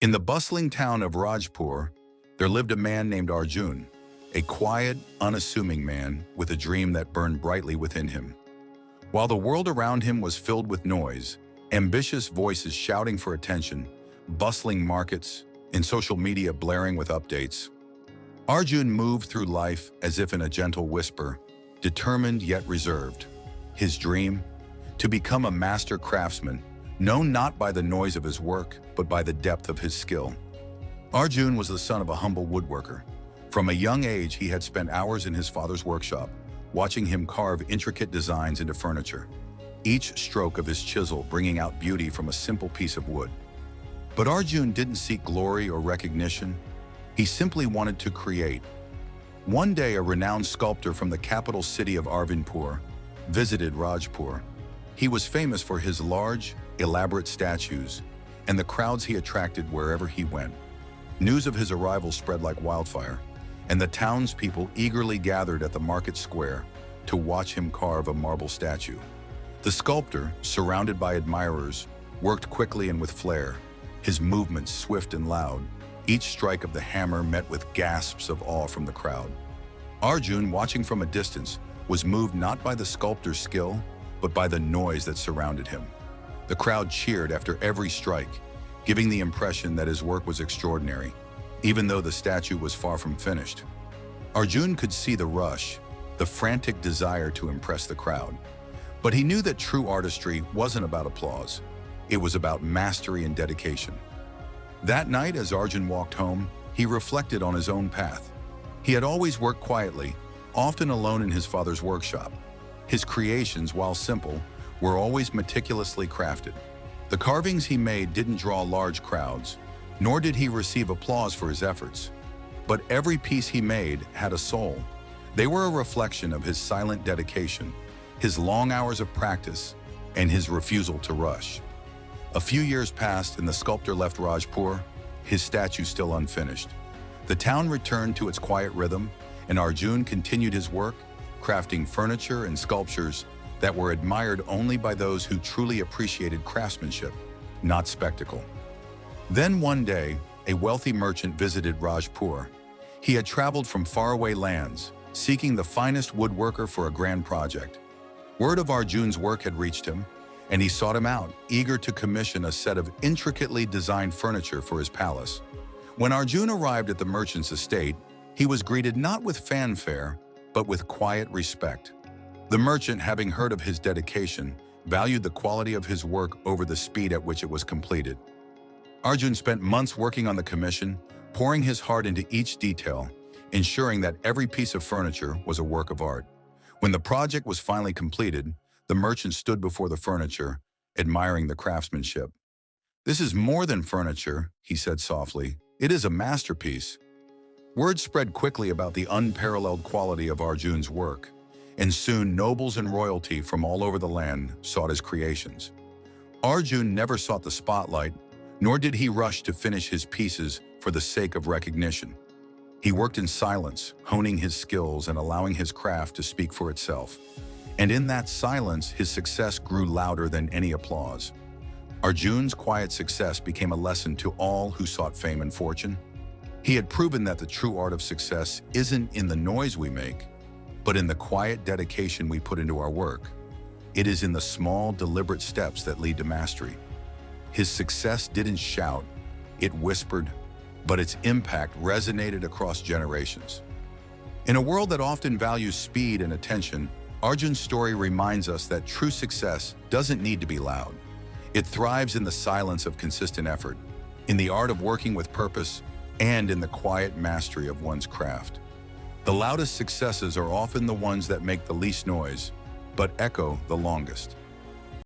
In the bustling town of Rajpur, there lived a man named Arjun, a quiet, unassuming man with a dream that burned brightly within him. While the world around him was filled with noise, ambitious voices shouting for attention, bustling markets, and social media blaring with updates, Arjun moved through life as if in a gentle whisper, determined yet reserved. His dream? To become a master craftsman, known not by the noise of his work, but by the depth of his skill. Arjun was the son of a humble woodworker. From a young age, he had spent hours in his father's workshop, watching him carve intricate designs into furniture, each stroke of his chisel bringing out beauty from a simple piece of wood. But Arjun didn't seek glory or recognition. He simply wanted to create. One day, a renowned sculptor from the capital city of Arvinpur visited Rajpur. He was famous for his large, elaborate statues and the crowds he attracted wherever he went. News of his arrival spread like wildfire, and the townspeople eagerly gathered at the market square to watch him carve a marble statue. The sculptor, surrounded by admirers, worked quickly and with flair, his movements swift and loud. Each strike of the hammer met with gasps of awe from the crowd. Arjun, watching from a distance, was moved not by the sculptor's skill, but by the noise that surrounded him. The crowd cheered after every strike, giving the impression that his work was extraordinary, even though the statue was far from finished. Arjun could see the rush, the frantic desire to impress the crowd. But he knew that true artistry wasn't about applause. It was about mastery and dedication. That night, as Arjun walked home, he reflected on his own path. He had always worked quietly, often alone in his father's workshop. His creations, while simple, were always meticulously crafted. The carvings he made didn't draw large crowds, nor did he receive applause for his efforts. But every piece he made had a soul. They were a reflection of his silent dedication, his long hours of practice, and his refusal to rush. A few years passed and the sculptor left Rajpur, his statue still unfinished. The town returned to its quiet rhythm, and Arjun continued his work, crafting furniture and sculptures that were admired only by those who truly appreciated craftsmanship, not spectacle. Then one day, a wealthy merchant visited Rajpur. He had traveled from faraway lands, seeking the finest woodworker for a grand project. Word of Arjun's work had reached him, and he sought him out, eager to commission a set of intricately designed furniture for his palace. When Arjun arrived at the merchant's estate, he was greeted not with fanfare, but with quiet respect. The merchant, having heard of his dedication, valued the quality of his work over the speed at which it was completed. Arjun spent months working on the commission, pouring his heart into each detail, ensuring that every piece of furniture was a work of art. When the project was finally completed, the merchant stood before the furniture, admiring the craftsmanship. "This is more than furniture," he said softly. "It is a masterpiece." Word spread quickly about the unparalleled quality of Arjun's work, and soon nobles and royalty from all over the land sought his creations. Arjun never sought the spotlight, nor did he rush to finish his pieces for the sake of recognition. He worked in silence, honing his skills and allowing his craft to speak for itself. And in that silence, his success grew louder than any applause. Arjun's quiet success became a lesson to all who sought fame and fortune. He had proven that the true art of success isn't in the noise we make, but in the quiet dedication we put into our work. It is in the small, deliberate steps that lead to mastery. His success didn't shout, it whispered, but its impact resonated across generations. In a world that often values speed and attention, Arjun's story reminds us that true success doesn't need to be loud. It thrives in the silence of consistent effort, in the art of working with purpose, and in the quiet mastery of one's craft. The loudest successes are often the ones that make the least noise, but echo the longest.